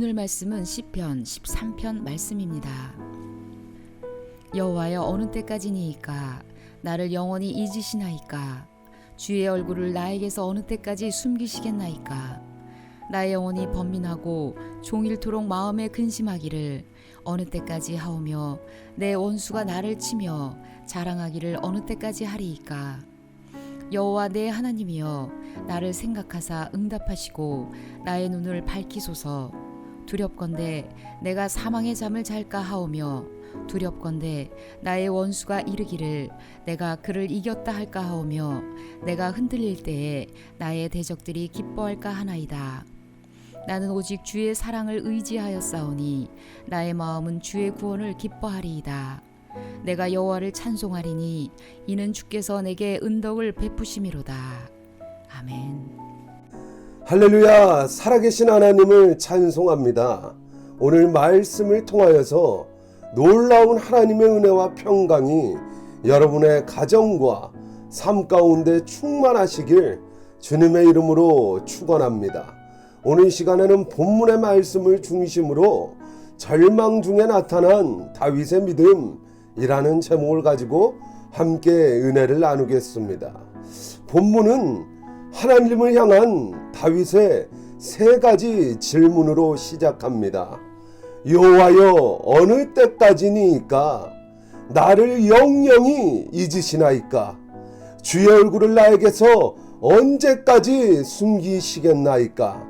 오늘 말씀은 시편 13편 말씀입니다. 여호와여, 어느 때까지니이까 나를 영원히 잊으시나이까? 주의 얼굴을 나에게서 어느 때까지 숨기시겠나이까? 나의 영혼이 번민하고 종일토록 마음에 근심하기를 어느 때까지 하오며 내 원수가 나를 치며 자랑하기를 어느 때까지 하리이까? 여호와 내 하나님이여, 나를 생각하사 응답하시고 나의 눈을 밝히소서. 두렵건대 내가 사망의 잠을 잘까 하오며 두렵건대 나의 원수가 이르기를 내가 그를 이겼다 할까 하오며 내가 흔들릴 때에 나의 대적들이 기뻐할까 하나이다. 나는 오직 주의 사랑을 의지하였사오니 나의 마음은 주의 구원을 기뻐하리이다. 내가 여호와를 찬송하리니 이는 주께서 내게 은덕을 베푸심이로다. 아멘. 할렐루야, 살아계신 하나님을 찬송합니다. 오늘 말씀을 통하여서 놀라운 하나님의 은혜와 평강이 여러분의 가정과 삶 가운데 충만하시길 주님의 이름으로 축원합니다. 오늘 이 시간에는 본문의 말씀을 중심으로 절망 중에 나타난 다윗의 믿음이라는 제목을 가지고 함께 은혜를 나누겠습니다. 본문은 하나님을 향한 다윗의 세 가지 질문으로 시작합니다. 여호와여, 어느 때까지니이까? 나를 영영히 잊으시나이까? 주의 얼굴을 나에게서 언제까지 숨기시겠나이까?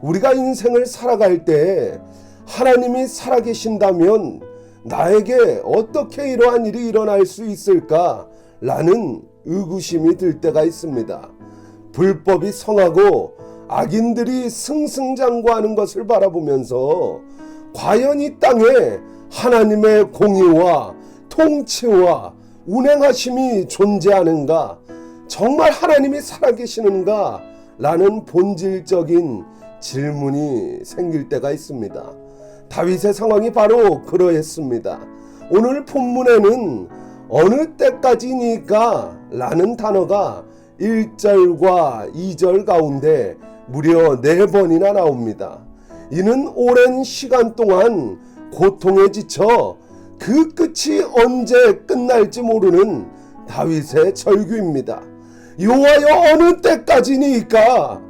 우리가 인생을 살아갈 때 하나님이 살아계신다면 나에게 어떻게 이러한 일이 일어날 수 있을까? 라는 의구심이 들 때가 있습니다. 불법이 성하고 악인들이 승승장구하는 것을 바라보면서 과연 이 땅에 하나님의 공의와 통치와 운행하심이 존재하는가? 정말 하나님이 살아계시는가? 라는 본질적인 질문이 생길 때가 있습니다. 다윗의 상황이 바로 그러했습니다. 오늘 본문에는 어느 때까지니까? 라는 단어가 1절과 2절 가운데 무려 4번이나 나옵니다. 이는 오랜 시간 동안 고통에 지쳐 그 끝이 언제 끝날지 모르는 다윗의 절규입니다. 여호와여, 어느 때까지니까?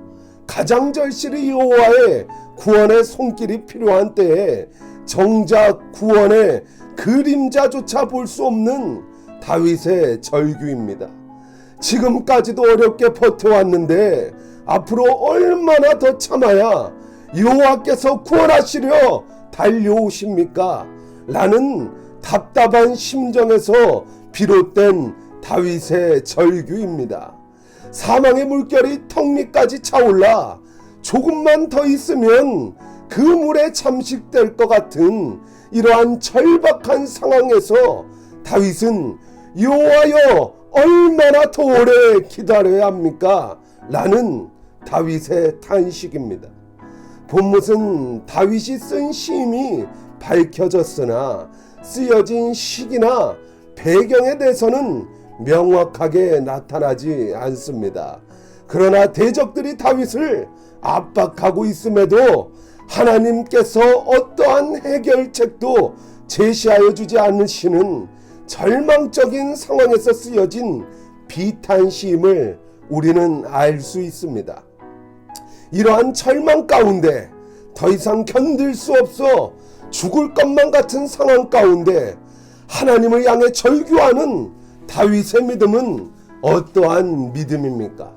가장 절실히 여호와의 구원의 손길이 필요한 때에 정작 구원의 그림자조차 볼 수 없는 다윗의 절규입니다. 지금까지도 어렵게 버텨왔는데 앞으로 얼마나 더 참아야 여호와께서 구원하시려 달려오십니까? 라는 답답한 심정에서 비롯된 다윗의 절규입니다. 사망의 물결이 턱 밑까지 차올라 조금만 더 있으면 그 물에 잠식될 것 같은 이러한 절박한 상황에서 다윗은 여호와여, 얼마나 더 오래 기다려야 합니까? 라는 다윗의 탄식입니다. 본문은 다윗이 쓴 시임이 밝혀졌으나 쓰여진 시기나 배경에 대해서는 명확하게 나타나지 않습니다. 그러나 대적들이 다윗을 압박하고 있음에도 하나님께서 어떠한 해결책도 제시하여 주지 않으시는 절망적인 상황에서 쓰여진 비탄시임을 우리는 알 수 있습니다. 이러한 절망 가운데 더 이상 견딜 수 없어 죽을 것만 같은 상황 가운데 하나님을 향해 절규하는 다윗의 믿음은 어떠한 믿음입니까?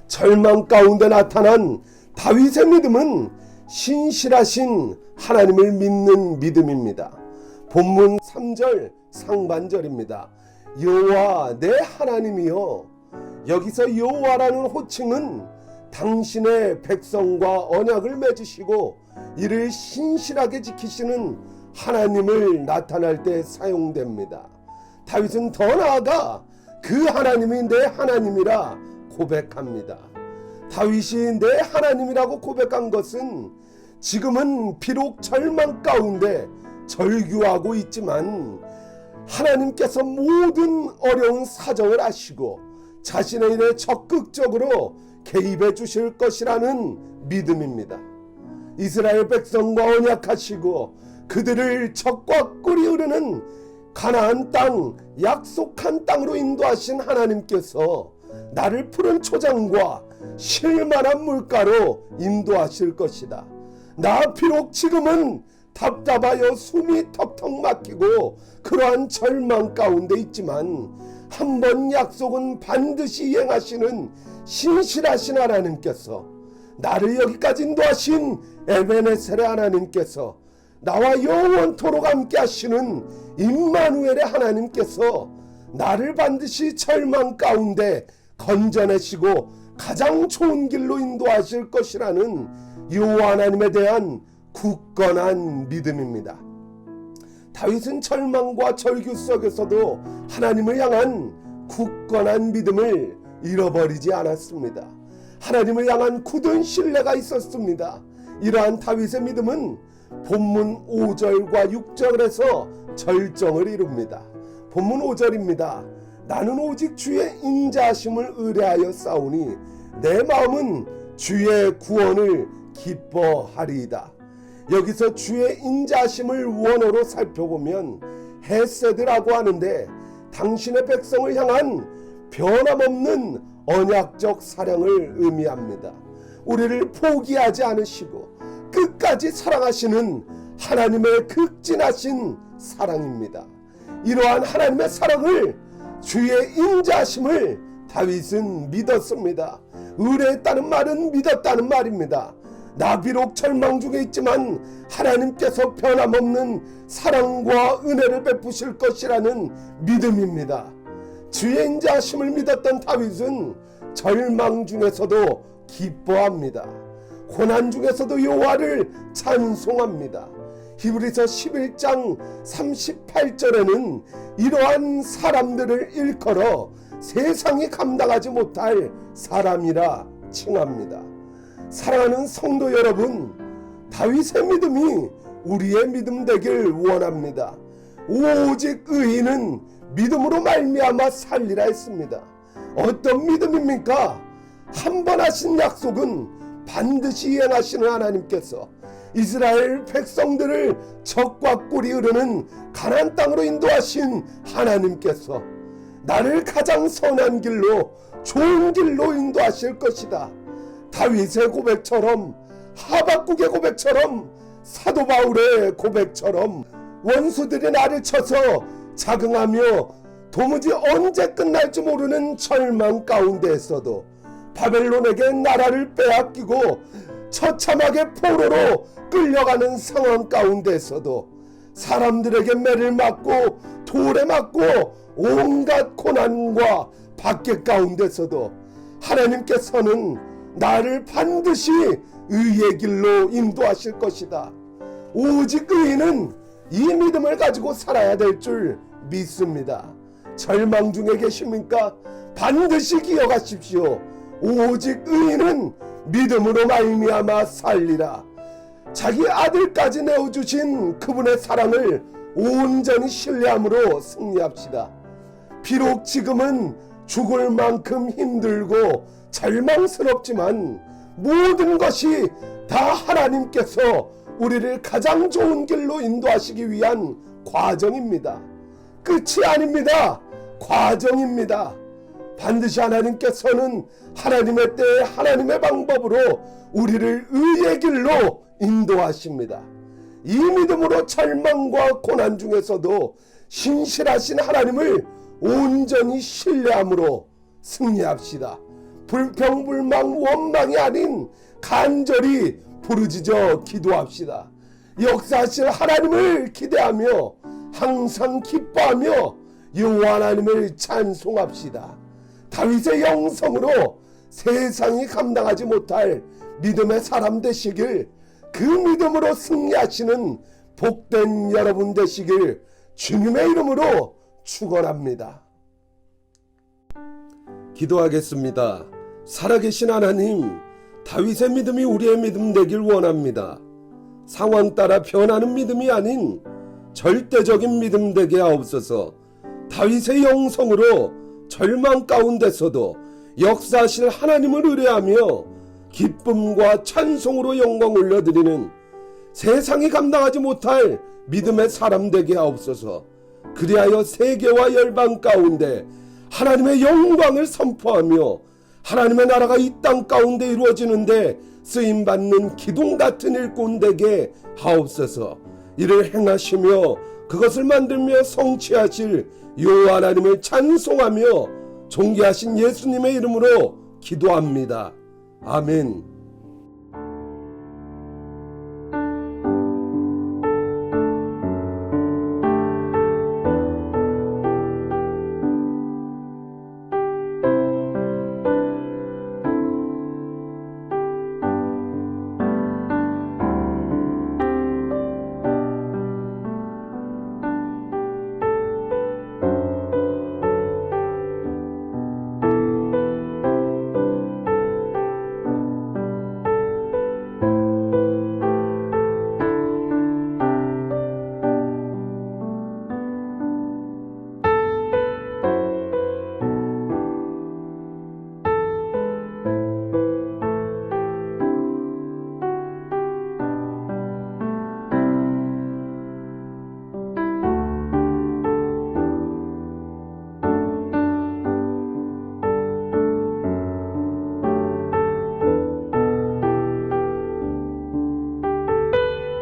절망 가운데 나타난 다윗의 믿음은 신실하신 하나님을 믿는 믿음입니다. 본문 3절 상반절입니다. 여호와 내 하나님이여. 여기서 여호와라는 호칭은 당신의 백성과 언약을 맺으시고 이를 신실하게 지키시는 하나님을 나타날 때 사용됩니다. 다윗은 더 나아가 그 하나님이 내 하나님이라 고백합니다. 다윗이 내 하나님이라고 고백한 것은 지금은 비록 절망 가운데 절규하고 있지만 하나님께서 모든 어려운 사정을 아시고 자신의 일에 적극적으로 개입해 주실 것이라는 믿음입니다. 이스라엘 백성과 언약하시고 그들을 적과 꿀이 흐르는 가나안 땅, 약속한 땅으로 인도하신 하나님께서 나를 푸른 초장과 쉴만한 물가로 인도하실 것이다. 나 비록 지금은 답답하여 숨이 턱턱 막히고 그러한 절망 가운데 있지만 한번 약속은 반드시 이행하시는 신실하신 하나님께서, 나를 여기까지 인도하신 에베네셀의 하나님께서, 나와 영원토록 함께 하시는 임마누엘의 하나님께서 나를 반드시 절망 가운데 건져내시고 가장 좋은 길로 인도하실 것이라는 여호와 하나님에 대한 굳건한 믿음입니다. 다윗은 절망과 절규 속에서도 하나님을 향한 굳건한 믿음을 잃어버리지 않았습니다. 하나님을 향한 굳은 신뢰가 있었습니다. 이러한 다윗의 믿음은 본문 5절과 6절에서 절정을 이룹니다. 본문 5절입니다. 나는 오직 주의 인자하심을 의뢰하여 싸우니 내 마음은 주의 구원을 기뻐하리이다. 여기서 주의 인자하심을 원어로 살펴보면 헤세드라고 하는데 당신의 백성을 향한 변함없는 언약적 사랑을 의미합니다. 우리를 포기하지 않으시고 끝까지 사랑하시는 하나님의 극진하신 사랑입니다. 이러한 하나님의 사랑을, 주의 인자하심을 다윗은 믿었습니다. 의뢰했다는 말은 믿었다는 말입니다. 나 비록 절망 중에 있지만 하나님께서 변함없는 사랑과 은혜를 베푸실 것이라는 믿음입니다. 주의 인자하심을 믿었던 다윗은 절망 중에서도 기뻐합니다. 고난 중에서도 여호와를 찬송합니다. 히브리서 11장 38절에는 이러한 사람들을 일컬어 세상이 감당하지 못할 사람이라 칭합니다. 사랑하는 성도 여러분, 다윗의 믿음이 우리의 믿음 되길 원합니다. 오직 의인은 믿음으로 말미암아 살리라 했습니다. 어떤 믿음입니까? 한 번 하신 약속은 반드시 이행하시는 하나님께서 이스라엘 백성들을 적과 꿀이 흐르는 가나안 땅으로 인도하신 하나님께서 나를 가장 선한 길로, 좋은 길로 인도하실 것이다. 다윗의 고백처럼, 하박국의 고백처럼, 사도 바울의 고백처럼 원수들이 나를 쳐서 자긍하며 도무지 언제 끝날지 모르는 절망 가운데에서도 바벨론에게 나라를 빼앗기고 처참하게 포로로 끌려가는 상황 가운데에서도 사람들에게 매를 맞고 돌에 맞고 온갖 고난과 박해 가운데서도 하나님께서는 나를 반드시 의의 길로 인도하실 것이다. 오직 의인은 이 믿음을 가지고 살아야 될 줄 믿습니다. 절망 중에 계십니까? 반드시 기억하십시오. 오직 의인은 믿음으로 말미암아 살리라. 자기 아들까지 내어주신 그분의 사랑을 온전히 신뢰함으로 승리합시다. 비록 지금은 죽을 만큼 힘들고 절망스럽지만 모든 것이 다 하나님께서 우리를 가장 좋은 길로 인도하시기 위한 과정입니다. 끝이 아닙니다. 과정입니다. 반드시 하나님께서는 하나님의 때에 하나님의 방법으로 우리를 의의 길로 인도하십니다. 이 믿음으로 절망과 고난 중에서도 신실하신 하나님을 온전히 신뢰함으로 승리합시다. 불평불만 원망이 아닌 간절히 부르짖어 기도합시다. 역사하실 하나님을 기대하며 항상 기뻐하며 여호와 하나님을 찬송합시다. 다윗의 영성으로 세상이 감당하지 못할 믿음의 사람 되시길, 그 믿음으로 승리하시는 복된 여러분 되시길 주님의 이름으로 축원합니다. 기도하겠습니다. 살아계신 하나님, 다윗의 믿음이 우리의 믿음 되길 원합니다. 상황 따라 변하는 믿음이 아닌 절대적인 믿음 되게 하옵소서. 다윗의 영성으로 절망 가운데서도 역사하실 하나님을 의뢰하며 기쁨과 찬송으로 영광 올려드리는 세상이 감당하지 못할 믿음의 사람 되게 하옵소서. 그리하여 세계와 열방 가운데 하나님의 영광을 선포하며 하나님의 나라가 이 땅 가운데 이루어지는데 쓰임받는 기둥 같은 일꾼 되게 하옵소서. 이를 행하시며 그것을 만들며 성취하실 여호와 하나님을 찬송하며 존귀하신 예수님의 이름으로 기도합니다. 아멘.